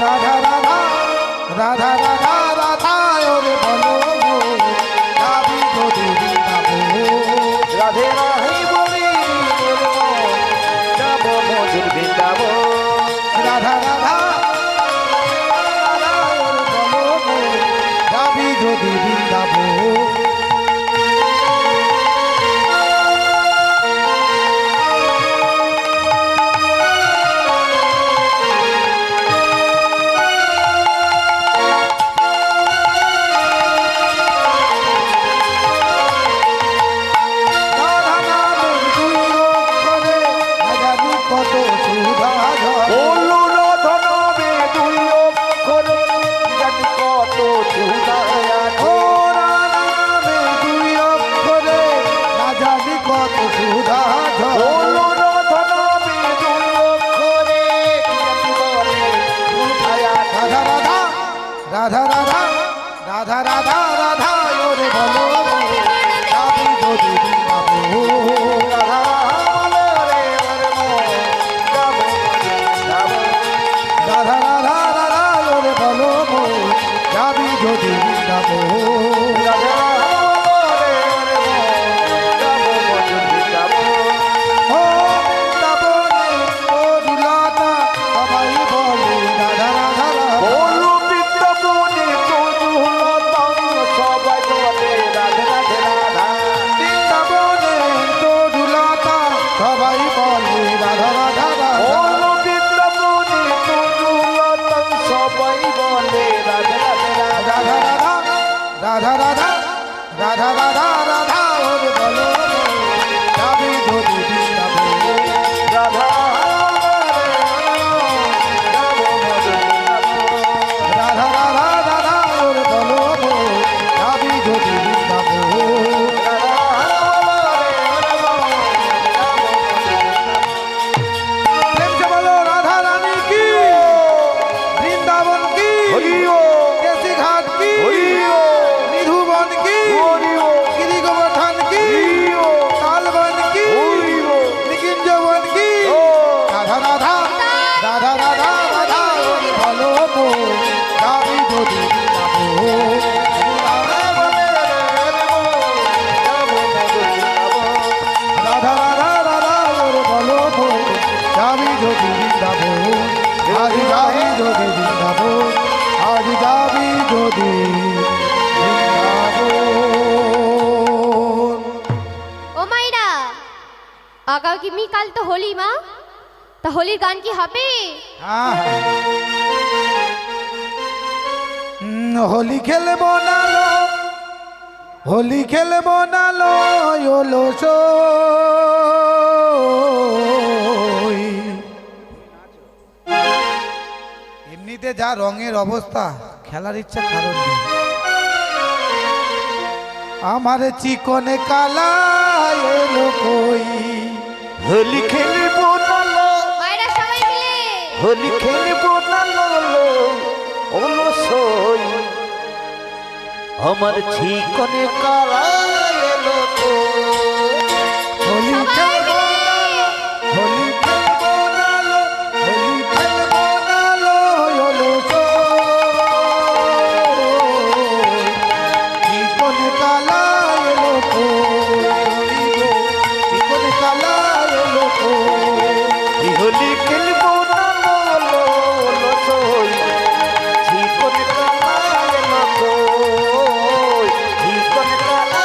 রাধা রাধা রাধা রাধা রাধা ওরে বলো যাবি যদি বৃন্দাবন রাধে রাধে বলি যাব মধুর বৃন্দাবন রাধা রাধা রাধা ওরে বলো যাবি যদি বৃন্দাবন রাধা রাধা রাধা রাধা রাধা ওরে বলো যাবি যদি বৃন্দাবন রাধা রে যাব রাধা রাধা রাধা ওরে বলো যাবি যদি বৃন্দাবন রাধা ও বৃন্দাবনে ও দুলাতা সবাই বলে রাধা রাধা রাধা বলু বৃন্দাবনে তরুলতা সবাই বলে রাধে রাধে রাধা বৃন্দাবনে তো দুলাতা সবাই বলে রাধা রাধা রাধা বলু বৃন্দাবনে তরুলতা সবাই বলে রাধে রাধে রাধা রাধা রাধা রাধা রাধা রাধা রাধা ওরে বলো যাবি যদি বৃন্দাবন রাধা যাব মধুর বৃন্দাবন রাধা রাধা রাধা ওরে বলো যাবি যদি বৃন্দাবন প্রেম সে বলো রাধা রানী কি বৃন্দাবন কি কেসি ঘাট কি নিধুবন কি গিরি গোবর্ধন কি তালবন কি নিকুঞ্জবন কি রাধা রাধা রাধা রাধা রাধা ওরে বলো যাবি যদি বৃন্দাবন রাধা রাধা রাধা ওরে বলো যাবি যদি বৃন্দাবন আজ যাবি যদি বৃন্দাবন আজ যাবি যদি বৃন্দাবন ও মাইরা আগামী কাল তো হোলি মা, তা হোলির গান কি হবে? হোলি খেলবো না লো হোলি খেলবো না লো ওলো সই। এমনিতে যা রঙের অবস্থা খেলার ইচ্ছা কারণ নেই। আমার চিকনে কালা এলো কই হোলি খেলবো না মাইরা সবাই মিলে হোলি খেলবো না ওলো সই আমার চিকনে কালা এলো তো হোলি সবাই খেলবো মিলে হোলি খেলবো না লো হোলি খেলবো না লো ওলো সই। চিকনে কালা এলো কই গো চিকনে কালা এলো কই এই হোলি খেলবো না ওলো সই চিকনে কালা এলো তো চিকনে কালা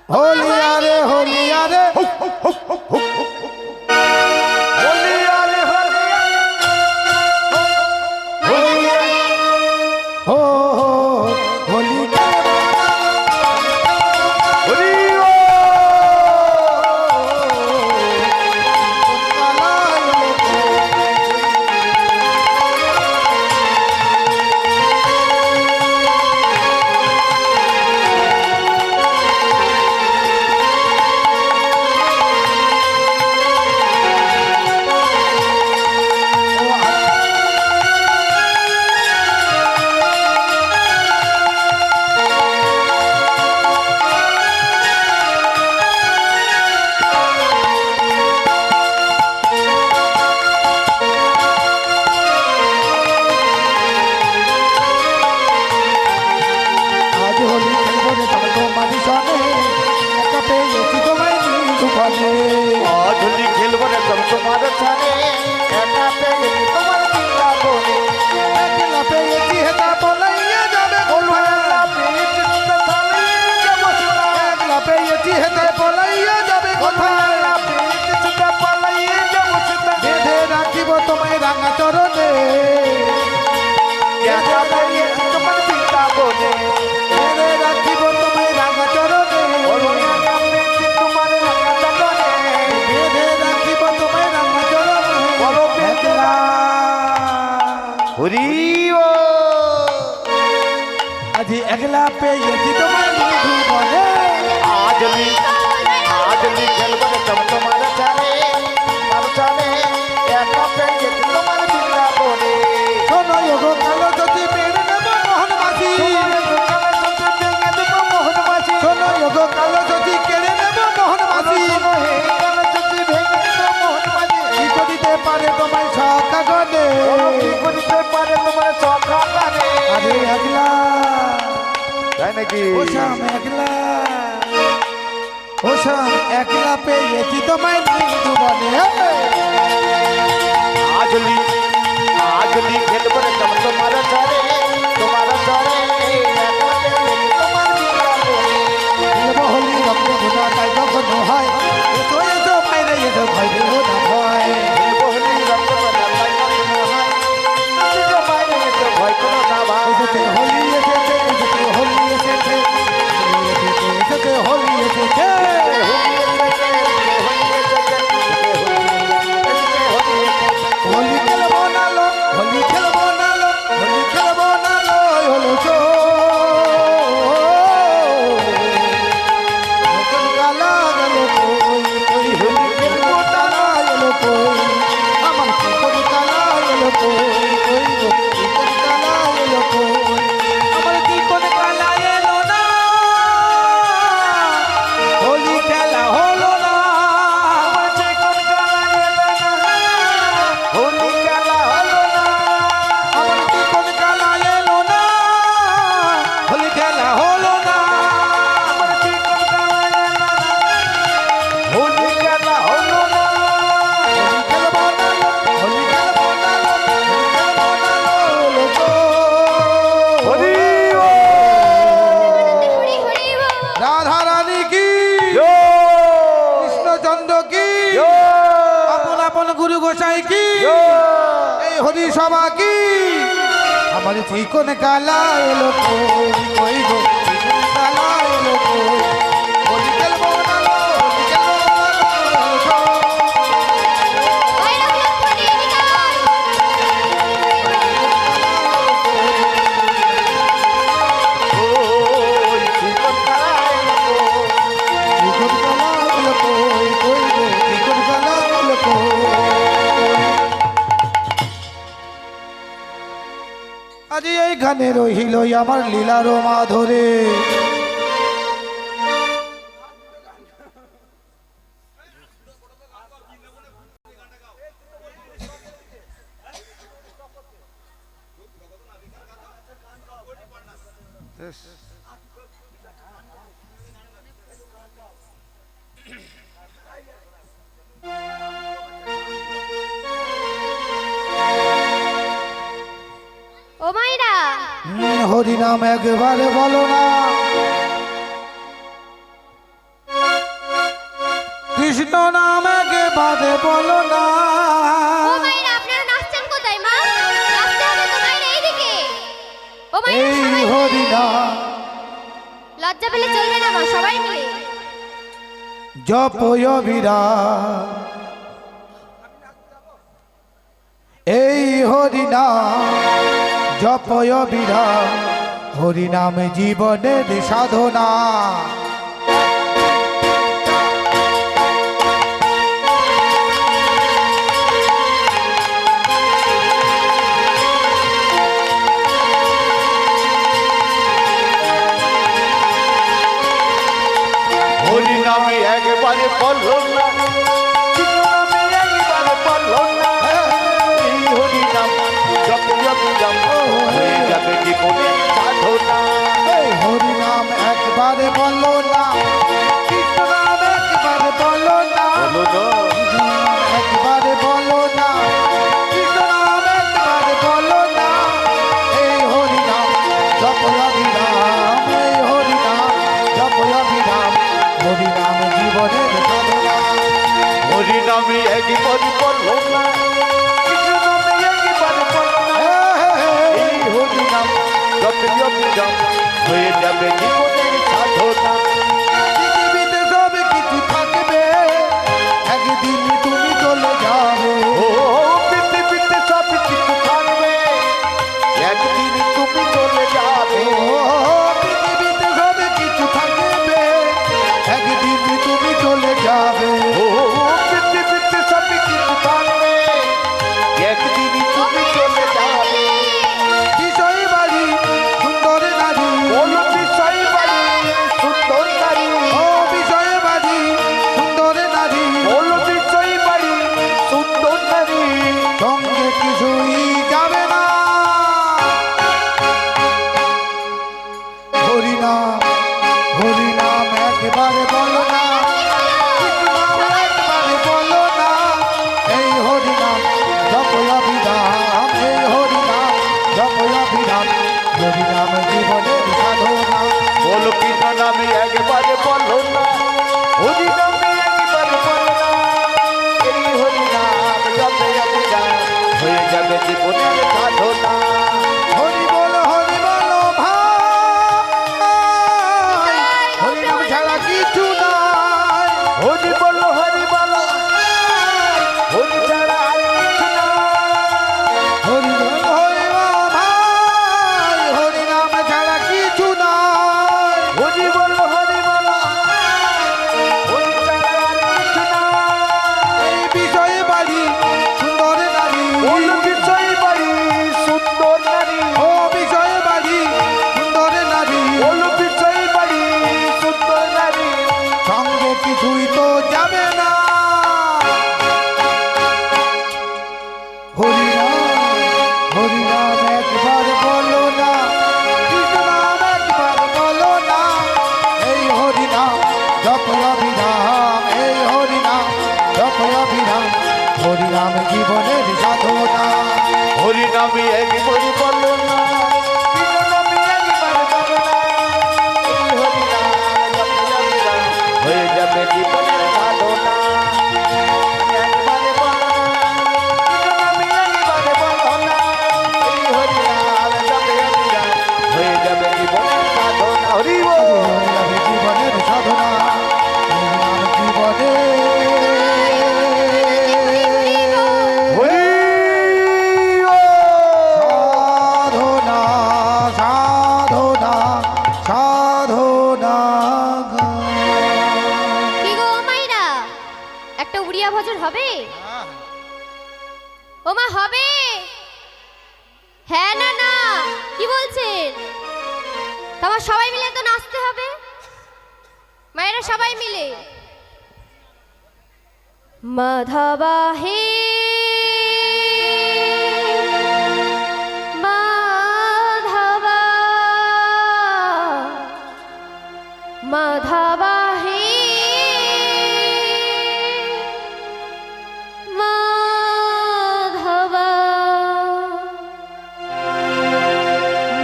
হোলিয়া রে হোলিয়া রে হোলি আরে হোলি হো হো হোলি হোলি ও আজ হোলি খেলবো রে তবে তোমারই সনে একা পেয়েছি তোমায় দুখানে আজ হোলি খেলবো রে তবে তোমার ছানে একা পেয়ে তোমার বিনা বনে একলা পেয়েছি হেতা বলাইয়া যাবে বলুয়া পিঠ তালে যাব সোনা একলা পেয়েছি হেতা বলাইয়া যাবে কোথায় বলুয়া পিঠ পালাইয়ে যাব সোনা বেঁধে রাখিব তোমায় রাঙা চরণে একা পেয়ে তোমার বিনা বনে বেঁধে রাখিব তোমায় রাঙা চরণে বলুয়া পিঠ তোমার রাখা বনে বেঁধে রাখিব তোমায় রাঙা চরণে বলো একলা হরি ও আজি একলা পেয়েছি তোমায় মধু বনে আজলি খেলবো রে তবে তোমার ছানে একা পেয়ে তোমার বিনা বনে শোনো গো কালো যদি মেরে নেব মোহন মাঝি শোনো গো কালো যদি কেড়ে নেব মোহন মাঝি কি করিতে পারে তোমায় সখা গনে আরে একলা ও শ্যাম একলা ও শ্যাম একলা পেয়েছি তোমায় মধু বনে আজলি খেলবো রে তবে তোমার চরে তোমার হোলি রক্ত ঘোষা তাই কখনো হয় এসো এসো বাইরে এসো ভয় দেব না ভয় ভয় করো না ভাই এসেছে হোলি এসেছে এসেছে হোলি এসেছে এসেছে হোলি এসেছে হোলি খেলবো না লো হোলি খেলবো না লো হোলি খেলবো না লো হলো চো নতুন কালা গেল কই কই হোলি খেলবো না লো এলো কই আমার কি করি কালা এলো কই কই গো কি করি কালা এলো কই আমার কি করে কালা এলো না হোলি খেলা হলো না আমার যে কোন কালা এলো না হোলি খেলা হলো না আমার কি কোন কালা এলো না হোলি খেলা হলো না আমার কি কোন কালা এলো না হোলি খেলা হলো না হোলি খেলবো না লো, হোলি খেলবো না লো, হোলি খেলবো না লো, লো তো। হরি ও হরি হরি বল। রাধা রানী কি ইয়ো কৃষ্ণচন্দ্র কি ইয়ো আপন আপন গুরু গোসাই কি ইয়ো এই হরি সভা কি আমার চিকন কালা এলো কই কই গো চিকন কালা এলো কই হোলি খেলবো না লো, হোলি খেলবো না লো, লো তো। ভৈরব লক্ষ্মণী নিকায়। ওই চিকন কালা এলো চিকন কালা এলো কই কই গো চিকন কালা এলো কই আজি এইখানে রহিল আমার লীলার মাধরে ও মাইরা হরি নাম একবার বলো না কৃষ্ণ নাম একেবারে বলো না। ও মায়েরা আপনারা নাচছেন কোথায় মা? নাচতে হবে তো মায়েরা এইদিকে। ও মায়েরা এই সবাই হরি নাম লজ্জা পেলে চলবে না মা, সবাই মিলে। জপয় বিরাম, এই হরি নাম জপয় বিরাম, হরি নাম জীবনের সাধনা। হরি নামে একবারে বললো না, কৃষ্ণ নামে একবারে বললো না। এই হরি নাম জপ জপ হয়ে যাবে জীবনের সাধনা। এই হরি নাম একবারে বলো না, কৃষ্ণ নাম একবারে বলো না, বলো না, একবারে বলো না, কৃষ্ণ নাম একবারে বলো না। এই হরি নাম জপয় বিরাম, এই হরি নাম জপয় বিরাম, হরি নাম জীবনের সাধনা। হরি নামে একবারে বললো না, কৃষ্ণ নামে একবারে বললো না। এই হরি নাম জপ জপ হয়ে যাবে জীবনের সাধনা। পৃথিবীতে সব কিছু থাকবে, একদিন তুমি চলে যাবে। ও পৃথিবীতে সব কিছু থাকবে, একদিন তুমি চলে যাবে। ও পৃথিবীতে সব কিছু থাকবে, একদিন তুমি চলে যাবে। ও পৃথিবীতে সব কিছু থাকবে, একদিন তুমি চলে যাবে। বিষয় বাড়ি সুন্দর নারী, বলো বিষয় বাড়ি সুন্দর নারী, ও বিষয় বাড়ি সুন্দর নারী, বলো বিষয় বাড়ি সুন্দর নারী। সঙ্গে কিছুই যাবে না। হরি নাম, হরি নাম একবারে বলো না, কৃষ্ণ নাম একবারে বলো না। এই হরি নাম জপয় বিরাম, এই হরি নাম জপয় বিরাম, হরি নাম জীবনের সাধনা। বলো কৃষ্ণ নামে একবারে বলো না, হরি নামে একবারে বলো না। এই হরি নাম জপে জপে যা হয়ে যাবে জীবনের সাধনা। হরি বল ভাই, হরি নাম ছাড়া কিছু নাই। হরি বলো হরি বলো, হরি ছাড়া আর কিছু না। হরি বল ভাই, হরি নাম ছাড়া কিছু নাই। হরি বলো হরি বলো, হরি ছাড়া আর কিছু না। এই বিষয়ে বাড়ি সুন্দর নারী, বলো বিষয় বাড়ি সুন্দর নারী, ও বিষয়ে বাড়ি সুন্দর নারী, বলো বিষয় বাড়ি সুন্দর নারী। সঙ্গে কিছুই তো যাবে না। হরি নাম, হরি নাম একবার বলো না, কৃষ্ণ নাম একবার বলো না। এই হরি নাম জপয় বিরাম, এই হরি নাম জপয় বিরাম, হরি নাম জীবনের সাধনা। হরি নামে একবারে বলো না, কৃষ্ণ নামে একবারে বলো না। এই হরি নাম জপে জপে যা হয়ে যাবে জীবনের সাধনা। একবারে বলো না, কৃষ্ণ নামে একবারে বলো না। এই হরি নাম জপে জপে যা হয়ে যাবে জীবনের সাধনা। হরি বল। হরি নাম জীবনের সাধনা, হরি নাম জীবনের হরি সাধনা, সাধনা, সাধনা। কি গো মায়েরা, একটা উড়িয়া ভজন হবে? ও মা হবে? হ্যাঁ না না, কি বলছেন? তোমার সবাই মিলে তো নাচতে হবে, মায়েরা সবাই মিলে। মাধবা হে মাধবা, মাধবা হে মাধবা,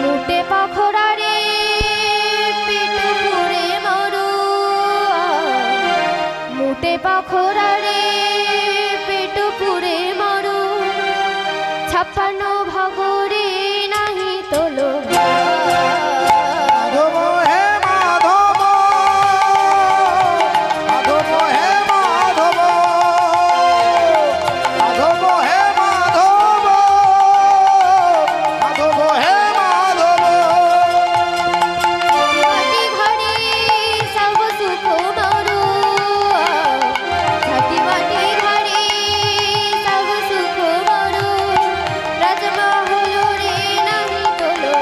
মুটে পাখরা রে পেট পুরে মরু, মুটে পাখরা রে পেট পুরে মরু 56 ভাগরে নাহি তোলো মাধব হে মাধব মাধব হে মাধব মাধব হে মাধব মাধব হে মাধব মাটি ঘরে সব সুখ মরু ছাতি মাটি ঘরে সব সুখ মরু রাজমহল রে নাহি তোলো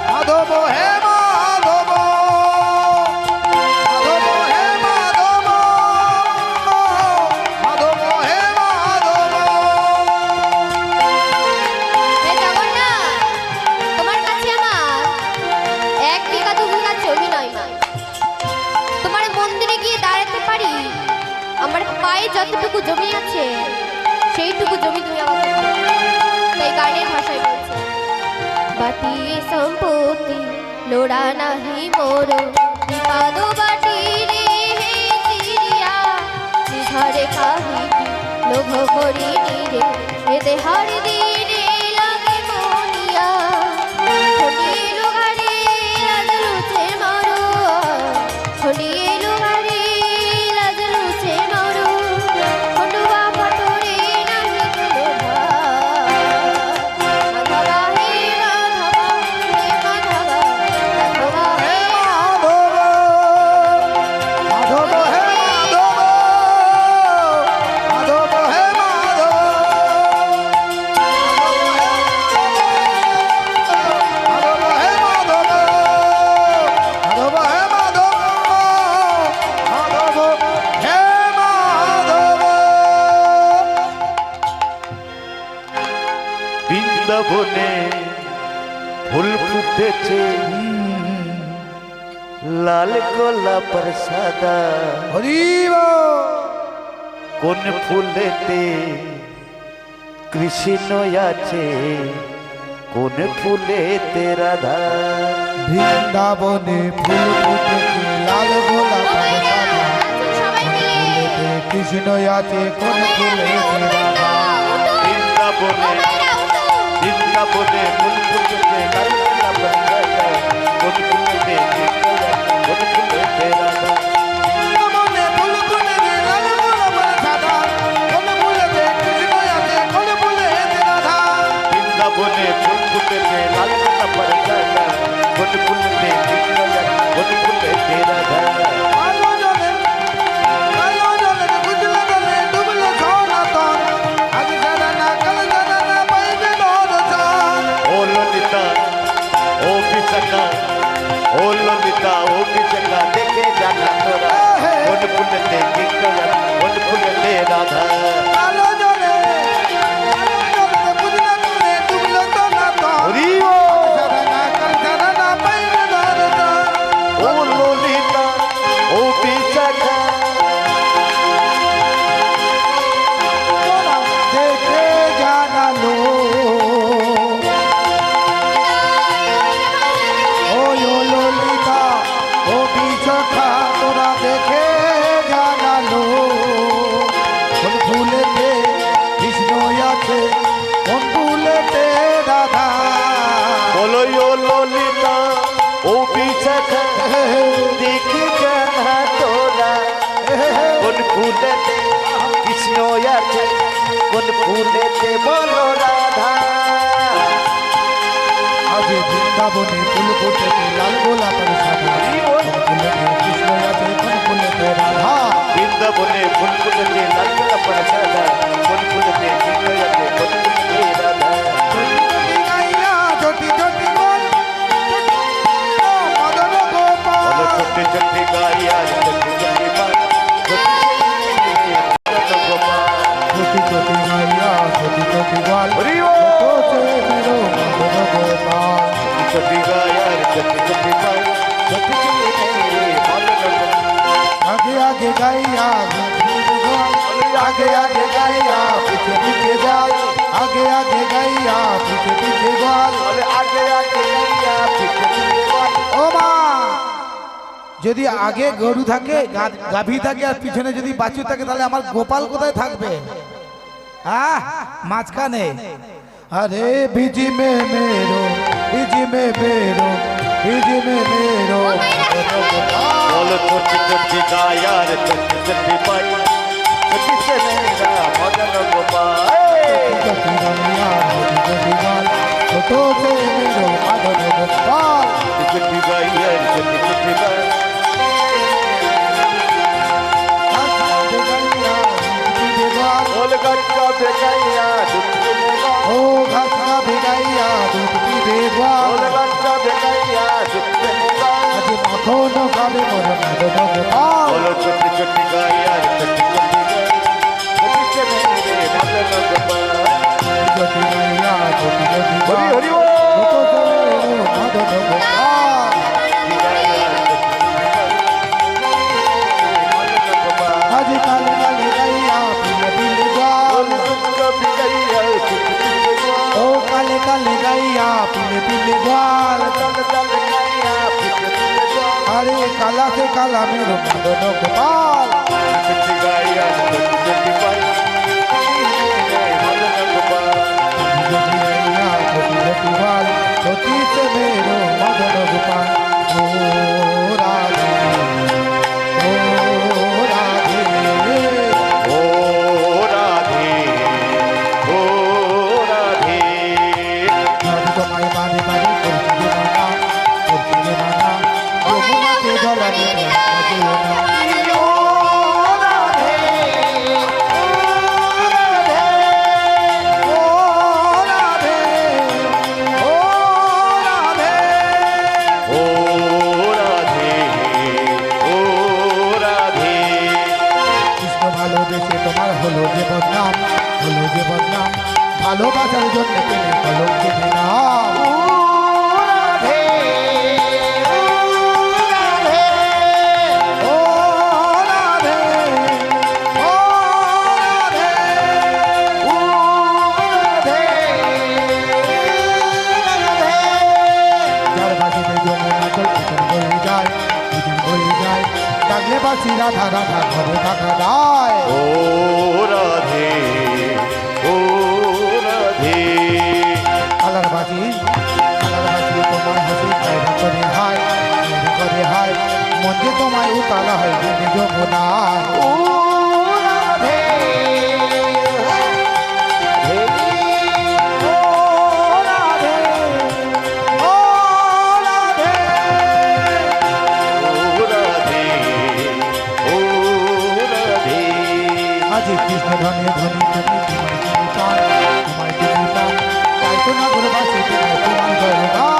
মাধব হে মাধব মাধব হে মাধব মাধব হে মাধব হে জগন্নাথ, তোমার কাছে আমার 1 বিঘা 2 বিঘা জমি নয়। তোমার মন্দিরে গিয়ে দাঁড়াতে পারি, আমার পায়ে যতটুকু জমি আছে সেইটুকু জমি তুমি আমাকে দাও। তাই গানের ভাষায় বলছে, বাটি সম্পত্তি লোড়া নাহি মোর বিপাদ বাটি রে হে চিরিয়া নিঝরে কাহিটি লোভ করি নিরে এ দেহার দিনে লাগে মনিয়া খনিয়ে লোগারে লাজলুছে মারো খনিয়ে লোগারে লাজলুছে মারো খন্ডুয়া পটরে নাহি তোলো মাধবা হে মাধবা হে মাধবা মাধবা হে মাধব হে মাধব মাধব হে মাধব মাধব হে মাধব মাধব হে মাধব মাধব হে মাধব বৃন্দাবনে ফুল ফুটেছে লাল গোলাপ সাদা হরিব কোন ফুলেতে কৃষ্ণ আছে কোন ফুলেতে রাধা বৃন্দাবনে ফুল ফুটেছে লাল গোলাপ সাদা সবাই মিলে কৃষ্ণ আছে কোন ফুলে রাধা বৃন্দাবনে বৃন্দাবনে ফুল ফুটেছে লাল গোলাপ সাদা কোন ফুলেতে কৃষ্ণ আছে কোন ফুলেতে রাধা বৃন্দাবনে ফুল ফুটেছে লাল গোলাপ সাদা কোন ফুলেতে কৃষ্ণ আছে কোন ফুলেতে রাধা বৃন্দাবনে ফুল ফুটেছে লাল গোলাপ সাদা কোন ফুলেতে কৃষ্ণ আছে কোন ফুলেতে রাধা কালো জলে বুঝলে জলে ডুবলে সনাতন আজ জানা না কাল জানা না পাইবে দর্শন ও ললিতা ও বিশাখা ও ললিতা ও বিশাখা দেখে জানা তোরা কোন ফুলেতে কৃষ্ণ আছে কোন ফুলেতে রাধা কালো জলে বুঝলে জলে ডুবলে সনাতন হরি ও জানা না কাল জানা না পাইবে দর্শন ও ললিতা ও বিশাখা তোরা দেখে জানালো ও ললিতা ও বিশাখা তোরা দেখে জানালো কোন ফুলেতে কৃষ্ণ আছে কোন ফুলেতে রাধা বলো ও ললিতা ও বিশাখা দেখে জানা তোরা কোন ফুলেতে কৃষ্ণ আছে কোন ফুলেতে বলো রাধা আজ বৃন্দাবনে ফুল ফুটেছে লাল গোলাপের সাদা কোন ফুলেতে কৃষ্ণ আছে কোন ফুলেতে রাধা বৃন্দাবনে ফুল ফুটেছে লাল গোলাপ সাদা কোন ফুলেতে কৃষ্ণ আছে কোন ফুলেতে রাধা গাইয়া জ্যোতি জ্যোতি বল মদন গোপাল বলো ছোট্টে ছোট্টে গাইয়া ছোট্টে ছোট্টে পান জ্যোতি জ্যোতি গাইয়া জ্যোতি জ্যোতি বল হরি ও তোতে মেরো মদন গোপাল ছোট্টে গাইয়া ছোট্টে ছোট্টে পান ছোট্টে ছোট্টে आगे आगे गाइया आगे आगे गाइया पीछे पीछे जाओ आगे आगे गाइया पीछे पीछे जाओ आगे आगे गाइया पीछे যদি আগে গরু থাকে গাভী থাকে আর পিছনে যদি বাছুর থাকে তাহলে আমার গোপাল কোথায় থাকবে? মাঝখানে। আরে বিজি মে মেরো বিজি মে মেরো বিজি মে মেরো ও মায়েরা সবাই बोलो छोटी छोटी गाया रे छोटी छोटी पाई छोटी से मेरा मदन गोपाल ছোট সে মেরো মাধব গোপাল। छोटी गाया रे छोटी छोटी पाई बोल गट्टा बेगाया दुत्ती मेरा ও ঘাস খা ভেগাইয়া দুধ পিবে बोल गट्टा बेगाया दुत्ती मेरा আজ মাখন খাবে মোর মাধব গোপাল। बोलो छोटी छोटी गाया रे छोटी छोटी पाई छोटी से मेरे मदन गोपाल জ্যোতি গাইয়া জ্যোতি জ্যোতি हरि हरि ছোট সে মেরো মাধব গোপাল। আজ কালে কালে গাইয়া পিলে পিলে জল ও কালে কালে গাইয়া পিলে পিলে জল আরে কালা সে কালা মেরো মাধব গোপাল। জ্যোতি গাইয়া জ্যোতি জ্যোতি জল জ্যোতি সে মেরো মাধব গোপাল। ও রাধে ও রাধে তোমায় বারে বারে করছি যে মানা করছি যে মানা যমুনাতে জলানে যেও না। ও রাধে ও রাধে ও রাধে কৃষ্ণ ভালোবেসে তোমার হলো যে বদনাম হলো যে বদনাম ভালোবাসার জন্য পেলে কলঙ্কিত নাম। ও রাধে ও রাধে ও রাধে যার বাজিতে যমুনা জল পিছন বয়ে যায় পিছন বয়ে যায় ডাকলে বাসি রাধা রাধা ঘরে থাকা দায়। কালার বাজি তোমার হাসি কায়দা করে হায় কায়দা করে হায় মন যে তোমায় উতালা হয় যে নিজ মনায়। ও রাধে ও রাধে ও রাধে আজ কৃষ্ণ ধনে ধনী তুমি তোমায় তুমি পান তোমায় তুমি পান তাই তো নগরবাসী তোমায় তোমার জয়গান।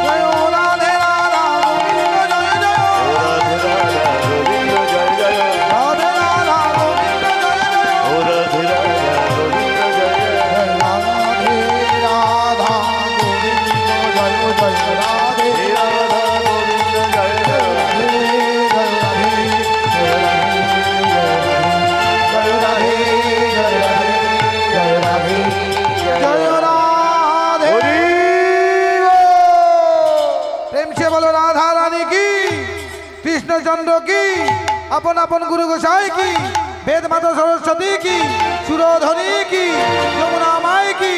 জয় রাধে রাধা গোবিন্দ জয় জয় রাধে রাধা গোবিন্দ জয় জয় জয় রাধে রাধা গোবিন্দ জয় জয় রাধে प्रेम से बोलो राधा रानी की कृष्णचंद्र की अपन अपन गुरु गोसाई की वेद माता सरस्वती की सुरोधनी की यमुना माई की